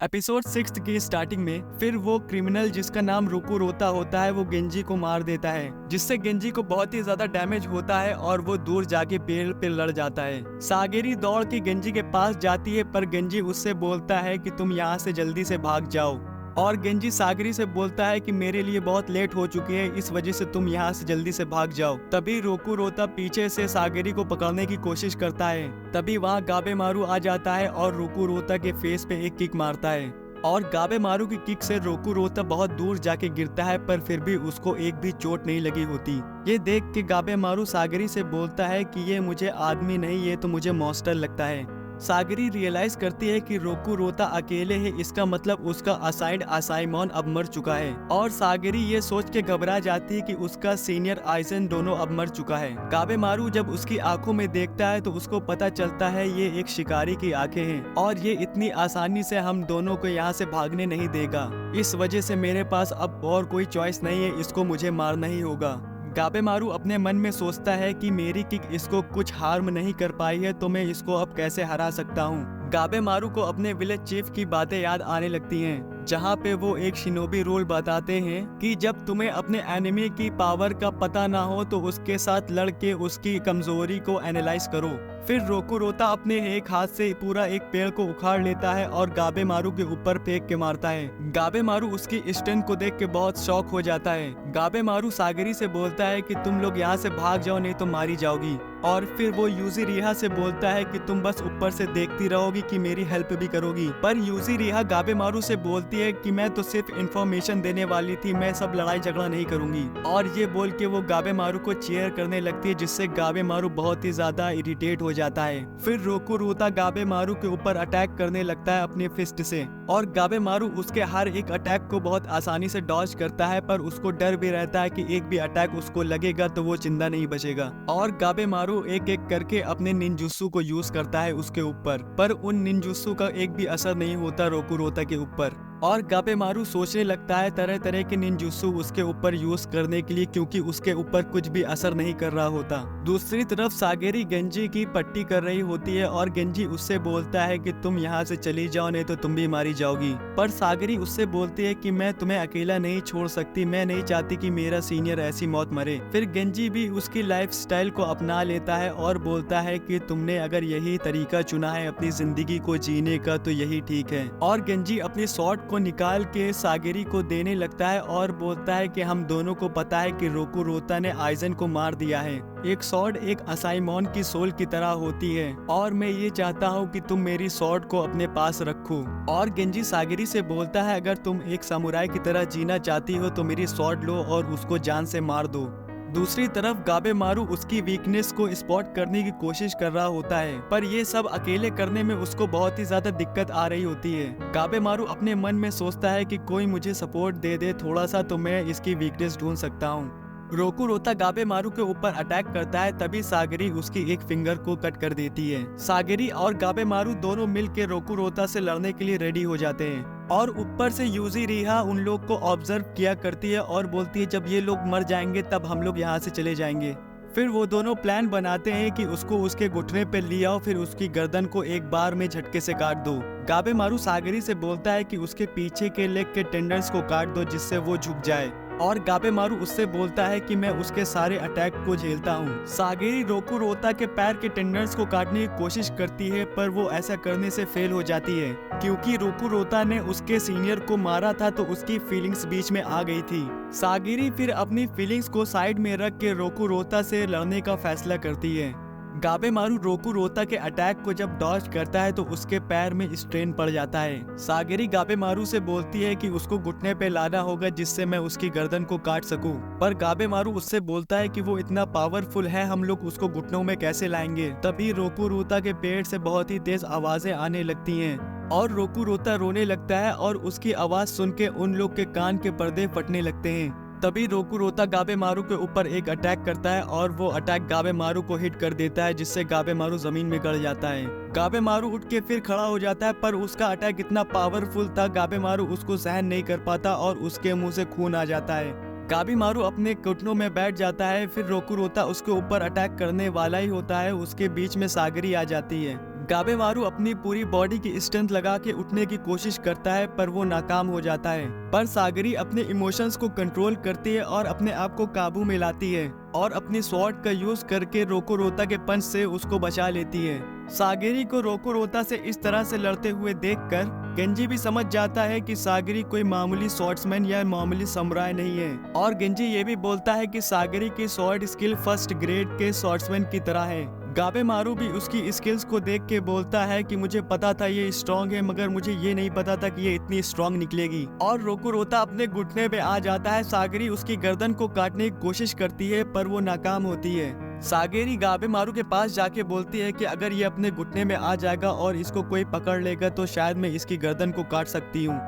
Episode 6 की starting में फिर वो क्रिमिनल जिसका नाम रोता होता है वो गेंजी को मार देता है, जिससे गेंजी को बहुत ही ज्यादा डैमेज होता है और वो दूर जाके पेड़ पे लड़ जाता है। सागेरी दौड़ के गेंजी के पास जाती है पर गेंजी उससे बोलता है कि तुम यहाँ से जल्दी से भाग जाओ। और गेंजी सागरी से बोलता है कि मेरे लिए बहुत लेट हो चुकी है, इस वजह से तुम यहाँ से जल्दी से भाग जाओ। तभी रोता पीछे से सागरी को पकड़ने की कोशिश करता है। तभी वहाँ गाबेमारू आ जाता है और रोता के फेस पे एक किक मारता है और गाबेमारू की किक से रोता बहुत दूर जाके गिरता है, पर फिर भी उसको एक भी चोट नहीं लगी होती। ये देख के गाबेमारू सागरी से बोलता है कि ये मुझे आदमी नहीं, ये तो मुझे मॉन्स्टर लगता है। सागरी रियलाइज करती है कि रोता अकेले है, इसका मतलब उसका असाइड असाइमॉन अब मर चुका है। और सागरी ये सोच के घबरा जाती है कि उसका सीनियर आइजन दोनों अब मर चुका है। गाबेमारू जब उसकी आंखों में देखता है तो उसको पता चलता है ये एक शिकारी की आंखें हैं और ये इतनी आसानी से हम दोनों को यहाँ से भागने नहीं देगा। इस वजह से मेरे पास अब और कोई चॉइस नहीं है, इसको मुझे मारना ही होगा। गाबेमारू अपने मन में सोचता है कि मेरी किक इसको कुछ हार्म नहीं कर पाई है, तो मैं इसको अब कैसे हरा सकता हूँ। गाबेमारू को अपने विलेज चीफ की बातें याद आने लगती हैं, जहाँ पे वो एक शिनोबी रूल बताते हैं कि जब तुम्हें अपने एनिमी की पावर का पता ना हो तो उसके साथ लड़ के उसकी कमजोरी को एनालाइज करो। फिर रोता अपने एक हाथ से पूरा एक पेड़ को उखाड़ लेता है और गाबेमारू के ऊपर फेंक के मारता है। गाबेमारू उसकी स्ट्रेंथ को देख के बहुत शॉक हो जाता है। गाबेमारू सागरी से बोलता है कि तुम लोग यहाँ से भाग जाओ नहीं तो मारी जाओगी। और फिर वो यूजीरिहा से बोलता है कि तुम बस ऊपर से देखती रहोगी कि मेरी हेल्प भी करोगी। पर यूजीरिहा गाबेमारू से बोलती है कि मैं तो सिर्फ इंफॉर्मेशन देने वाली थी, मैं सब लड़ाई झगड़ा नहीं करूंगी। और ये बोल के वो गाबेमारू को चीयर करने लगती है, जिससे गाबेमारू बहुत ही ज्यादा इरिटेट हो जाता है। फिर रोता गाबेमारू के ऊपर अटैक करने लगता है अपने फिस्ट से और गाबेमारू उसके हर एक अटैक को बहुत आसानी से डॉज करता है, पर उसको डर भी रहता है कि एक भी अटैक उसको लगेगा तो वो जिंदा नहीं बचेगा। और गाबेमारू एक एक करके अपने निंजुत्सु को यूज करता है उसके ऊपर, पर उन निंजुत्सु का एक भी असर नहीं होता रोता के ऊपर। और गाबेमारू सोचने लगता है तरह तरह के निंजुत्सु उसके ऊपर यूज करने के लिए, क्योंकि उसके ऊपर कुछ भी असर नहीं कर रहा होता। दूसरी तरफ सागेरी गेंजी की पट्टी कर रही होती है और गेंजी उससे बोलता है कि तुम यहाँ से चली जाओ नहीं तो तुम भी मारी जाओगी। पर सागरी उससे बोलती है कि मैं तुम्हें अकेला नहीं छोड़ सकती, मैं नहीं चाहती कि मेरा सीनियर ऐसी मौत मरे। फिर गेंजी भी उसकी लाइफ स्टाइल को अपना लेता है और बोलता है कि तुमने अगर यही तरीका चुना है अपनी जिंदगी को जीने का तो यही ठीक है। और गेंजी अपनी शॉर्ट को निकाल के सागेरी को देने लगता है और बोलता है कि हम दोनों को पता है कि रोता ने आइजन को मार दिया है। एक स्वॉर्ड एक असाइमॉन की सोल की तरह होती है और मैं ये चाहता हूँ कि तुम मेरी स्वॉर्ड को अपने पास रखो। और गेंजी सागेरी से बोलता है अगर तुम एक समुराई की तरह जीना चाहती हो तो मेरी स्वॉर्ड लो और उसको जान से मार दो। दूसरी तरफ गाबेमारू उसकी वीकनेस को स्पॉट करने की कोशिश कर रहा होता है, पर ये सब अकेले करने में उसको बहुत ही ज्यादा दिक्कत आ रही होती है। गाबेमारू अपने मन में सोचता है कि कोई मुझे सपोर्ट दे दे थोड़ा सा तो मैं इसकी वीकनेस ढूंढ सकता हूँ। रोता गाबेमारू के ऊपर अटैक करता है, तभी सागरी उसकी एक फिंगर को कट कर देती है। सागरी और गाबेमारू दोनों मिल के रोता से लड़ने के लिए रेडी हो जाते हैं और ऊपर से यूजीरिहा उन लोग को ऑब्जर्व किया करती है और बोलती है जब ये लोग मर जाएंगे तब हम लोग यहाँ से चले जाएंगे। फिर वो दोनों प्लान बनाते हैं कि उसको उसके घुटने पे ले आओ, फिर उसकी गर्दन को एक बार में झटके से काट दो। गाबेमारू सागरी से बोलता है कि उसके पीछे के लेग के टेंडन्स को काट दो जिससे वो झुक जाए। और गाबेमारू उससे बोलता है कि मैं उसके सारे अटैक को झेलता हूँ। सागेरी रोता के पैर के टेंडन्स को काटने की कोशिश करती है, पर वो ऐसा करने से फेल हो जाती है क्योंकि रोता ने उसके सीनियर को मारा था तो उसकी फीलिंग्स बीच में आ गई थी। सागेरी फिर अपनी फीलिंग्स को साइड में रख के रोता से लड़ने का फैसला करती है। गाबेमारू रोता के अटैक को जब डॉज करता है तो उसके पैर में स्ट्रेन पड़ जाता है। सागेरी गाबेमारू से बोलती है कि उसको घुटने पे लाना होगा जिससे मैं उसकी गर्दन को काट सकूं, पर गाबेमारू उससे बोलता है कि वो इतना पावरफुल है, हम लोग उसको घुटनों में कैसे लाएंगे। तभी रोता के पेट से बहुत ही तेज आवाजें आने लगती हैं और रोता रोने लगता है और उसकी आवाज सुन के उन लोग के कान के पर्दे फटने लगते हैं। तभी रोता गाबेमारू के ऊपर एक अटैक करता है और वो अटैक गाबेमारू को हिट कर देता है, जिससे गाबेमारू जमीन में गिर जाता है। गाबेमारू उठ के फिर खड़ा हो जाता है, पर उसका अटैक इतना पावरफुल था गाबेमारू उसको सहन नहीं कर पाता और उसके मुंह से खून आ जाता है। गाबेमारू अपने घुटनों में बैठ जाता है। फिर रोता उसके ऊपर अटैक करने वाला ही होता है, उसके बीच में सागरी आ जाती है। गाबेमारू अपनी पूरी बॉडी की स्ट्रेंथ लगा के उठने की कोशिश करता है पर वो नाकाम हो जाता है। पर सागरी अपने इमोशंस को कंट्रोल करती है और अपने आप को काबू में लाती है और अपनी स्वॉर्ड का यूज करके रोकुरोता के पंच से उसको बचा लेती है। सागरी को रोकुरोता से इस तरह से लड़ते हुए देखकर गेंजी भी समझ जाता है कि सागरी कोई मामूली स्वॉर्ड्समैन या मामूली समुराई नहीं है। और गेंजी ये भी बोलता है कि सागरी की स्वॉर्ड स्किल फर्स्ट ग्रेड के स्वॉर्ड्समैन की तरह है। गाबेमारू भी उसकी स्किल्स को देख के बोलता है कि मुझे पता था ये स्ट्रॉन्ग है, मगर मुझे ये नहीं पता था कि ये इतनी स्ट्रॉन्ग निकलेगी। और रोकुरोता अपने घुटने पे आ जाता है। सागरी उसकी गर्दन को काटने की कोशिश करती है पर वो नाकाम होती है। सागेरी गाबेमारू के पास जाके बोलती है कि अगर ये अपने घुटने में आ जाएगा और इसको कोई पकड़ लेगा तो शायद मैं इसकी गर्दन को काट सकती हूँ।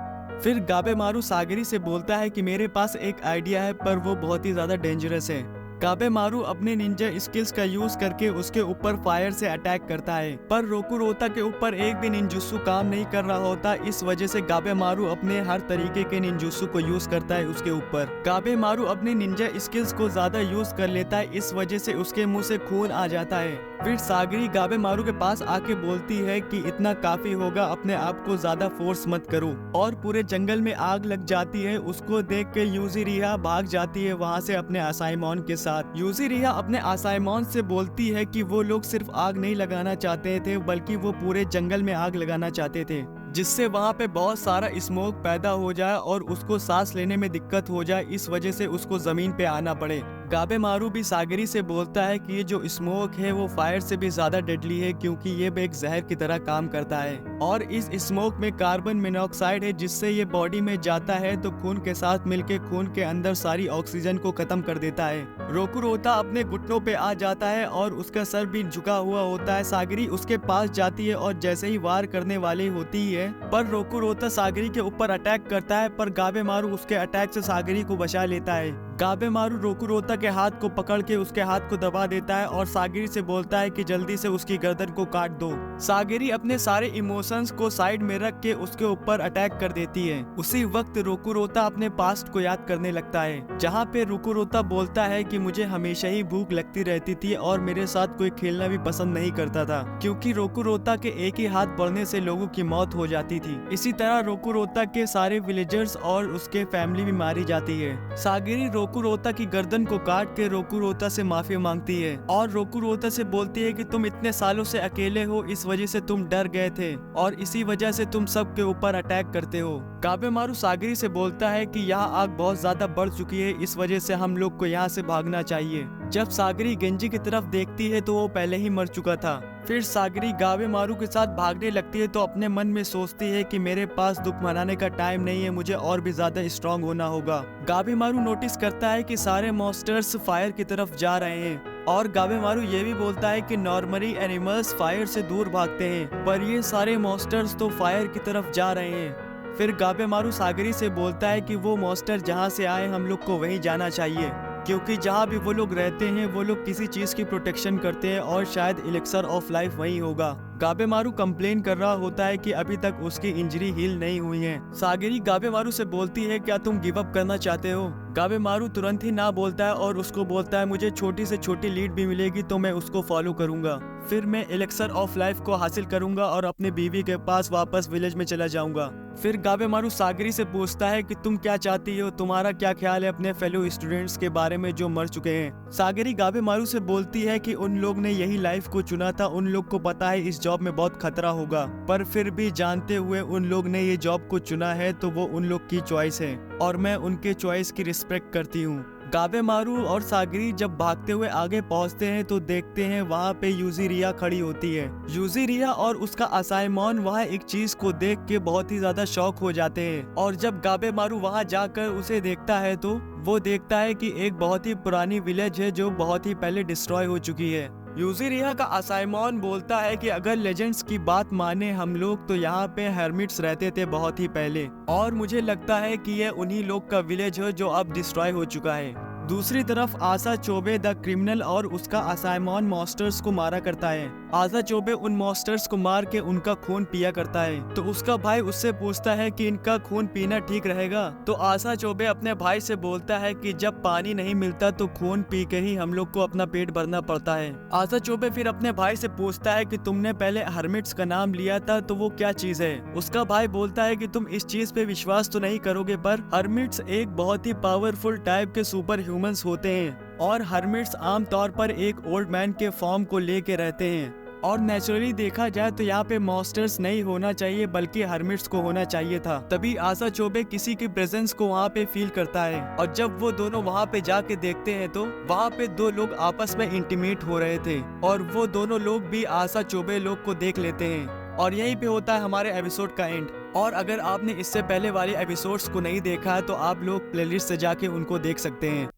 फिर गाबेमारू सागेरी से बोलता है कि मेरे पास एक आइडिया है पर वो बहुत ही ज्यादा डेंजरस है। गाबेमारू अपने निंजा स्किल्स का यूज करके उसके ऊपर फायर से अटैक करता है पर रोकुरोता के ऊपर एक भी निंजुत्सु काम नहीं कर रहा होता। इस वजह से गाबेमारू अपने हर तरीके के निंजुत्सु को यूज करता है उसके ऊपर। गाबेमारू अपने निंजा स्किल्स को ज्यादा यूज कर लेता है, इस वजह से उसके मुंह से खून आ जाता है। फिर सागरी गाबेमारू के पास आके बोलती है कि इतना काफी होगा, अपने आप को ज्यादा फोर्स मत करो। और पूरे जंगल में आग लग जाती है। उसको देख के यूजिरिया भाग जाती है वहाँ से अपने असाइमॉन के साथ। यूजिरिया अपने असाइमॉन से बोलती है कि वो लोग सिर्फ आग नहीं लगाना चाहते थे बल्कि वो पूरे जंगल में आग लगाना चाहते थे, जिससे वहाँ पे बहुत सारा स्मोक पैदा हो जाए और उसको सांस लेने में दिक्कत हो जाए, इस वजह से उसको जमीन पे आना पड़े। गाबेमारू भी सागरी से बोलता है कि ये जो स्मोक है वो फायर से भी ज्यादा डेडली है क्योंकि ये एक जहर की तरह काम करता है और इस स्मोक में कार्बन मोनोऑक्साइड है, जिससे ये बॉडी में जाता है तो खून के साथ मिलके खून के अंदर सारी ऑक्सीजन को खत्म कर देता है। रोकुरोता अपने घुटनों पे आ जाता है और उसका सर भी झुका हुआ होता है। सागरी उसके पास जाती है और जैसे ही वार करने वाली होती है पर रोकुरोता सागरी के ऊपर अटैक करता है पर गाबेमारू उसके अटैक से सागरी को बचा लेता है। गाबेमारू रोकुरोता के हाथ को पकड़ के उसके हाथ को दबा देता है और सागरी से बोलता है कि जल्दी से उसकी गर्दन को काट दो। सागरी अपने सारे इमोशंस को साइड में रख के उसके ऊपर अटैक कर देती है। उसी वक्त रोकुरोता अपने पास्ट को याद करने लगता है, जहाँ पे रोकुरोता बोलता है कि मुझे हमेशा ही भूख लगती रहती थी और मेरे साथ कोई खेलना भी पसंद नहीं करता था क्योंकि रोकुरोता के एक ही हाथ पड़ने से लोगों की मौत हो जाती थी। इसी तरह रोकुरोता के सारे विलेजर्स और उसके फैमिली भी मारी जाती है। सागरी रोकुरोता की गर्दन को काट के रोकुरोता से माफी मांगती है और रोकुरोता से बोलती है कि तुम इतने सालों से अकेले हो, इस वजह से तुम डर गए थे और इसी वजह से तुम सबके ऊपर अटैक करते हो। गाबेमारू सागरी से बोलता है कि यहाँ आग बहुत ज्यादा बढ़ चुकी है, इस वजह से हम लोग को यहाँ से भागना चाहिए। जब सागरी गेंजी की तरफ देखती है तो वो पहले ही मर चुका था। फिर सागरी गाबेमारू के साथ भागने लगती है तो अपने मन में सोचती है कि मेरे पास दुख मनाने का टाइम नहीं है, मुझे और भी ज्यादा स्ट्रांग होना होगा। गाबेमारू नोटिस करता है कि सारे मॉन्स्टर्स फायर की तरफ जा रहे हैं और गाबेमारू ये भी बोलता है कि नॉर्मली एनिमल्स फायर से दूर भागते हैं पर ये सारे मॉन्स्टर्स तो फायर की तरफ जा रहे हैं। फिर गाबेमारू सागरी से बोलता है कि वो मॉन्स्टर जहाँ से आए हम लोग को वहीं जाना चाहिए क्योंकि जहाँ भी वो लोग रहते हैं वो लोग किसी चीज की प्रोटेक्शन करते हैं और शायद एलिक्सर ऑफ लाइफ वहीं होगा। गाबेमारू कंप्लेन कर रहा होता है कि अभी तक उसकी इंजरी हील नहीं हुई है। सागरी गाबेमारू से बोलती है क्या तुम गिव अप करना चाहते हो? गाबेमारू तुरंत ही ना बोलता है और उसको बोलता है मुझे छोटी से छोटी लीड भी मिलेगी तो मैं उसको फॉलो करूंगा, फिर मैं एलिक्सर ऑफ लाइफ को हासिल करूंगा और अपनी बीवी के पास वापस विलेज में चला जाऊंगा। फिर गाबेमारू सागरी से पूछता है कि तुम क्या चाहती हो, तुम्हारा क्या ख्याल है अपने फेलो स्टूडेंट्स के बारे में जो मर चुके हैं। सागरी गाबेमारू से बोलती है कि उन लोग ने यही लाइफ को चुना था, उन लोग को पता है इस जॉब में बहुत खतरा होगा पर फिर भी जानते हुए उन लोग ने ये जॉब को चुना है तो वो उन लोग की चॉइस है और मैं उनके चॉइस की रिस्पेक्ट करती हूँ। गाबेमारू और सागरी जब भागते हुए आगे पहुंचते हैं तो देखते हैं वहाँ पे यूजिरिया खड़ी होती है। यूजिरिया और उसका असाइमॉन वहाँ एक चीज को देख के बहुत ही ज्यादा शॉक हो जाते हैं और जब गाबेमारू वहाँ जाकर उसे देखता है तो वो देखता है कि एक बहुत ही पुरानी विलेज है जो बहुत ही पहले डिस्ट्रॉय हो चुकी है। यूजिरिया का असाइमॉन बोलता है कि अगर लेजेंड्स की बात माने हम लोग तो यहाँ पे हर्मिट्स रहते थे बहुत ही पहले और मुझे लगता है कि ये उन्हीं लोग का विलेज है जो अब डिस्ट्रॉय हो चुका है। दूसरी तरफ आशा चोबे द क्रिमिनल और उसका असाइमन मॉन्स्टर्स को मारा करता है। आशा चोबे उन मॉन्स्टर्स को मार के उनका खून पिया करता है। तो उसका भाई उससे पूछता है कि इनका खून पीना ठीक रहेगा। तो आशा चोबे अपने भाई से बोलता है कि जब पानी नहीं मिलता तो खून पी के ही हम लोग को अपना पेट भरना पड़ता है। आशा चोबे फिर अपने भाई से पूछता है कि तुमने पहले हर्मिट्स का नाम लिया था, तो वो क्या चीज है। उसका भाई बोलता है कि तुम इस चीज पे विश्वास तो नहीं करोगे, पर हर्मिट्स एक बहुत ही पावरफुल टाइप के सुपर ह्यूमंस होते हैं और हर्मिट्स आमतौर पर एक ओल्ड मैन के फॉर्म को लेके रहते हैं। और नेचुरली देखा जाए तो यहाँ पे मॉन्स्टर्स नहीं होना चाहिए बल्कि हर्मिट्स को होना चाहिए था। तभी आशा चोबे किसी की प्रेजेंस को वहाँ पे फील करता है और जब वो दोनों वहाँ पे जाके देखते हैं तो वहाँ पे दो लोग आपस में इंटीमेट हो रहे थे और वो दोनों लोग भी आशा चोबे लोग को देख लेते हैं। और यहीं पे होता है हमारे एपिसोड का एंड। और अगर आपने इससे पहले वाले एपिसोड्स को नहीं देखा है तो आप लोग प्लेलिस्ट से जाके उनको देख सकते हैं।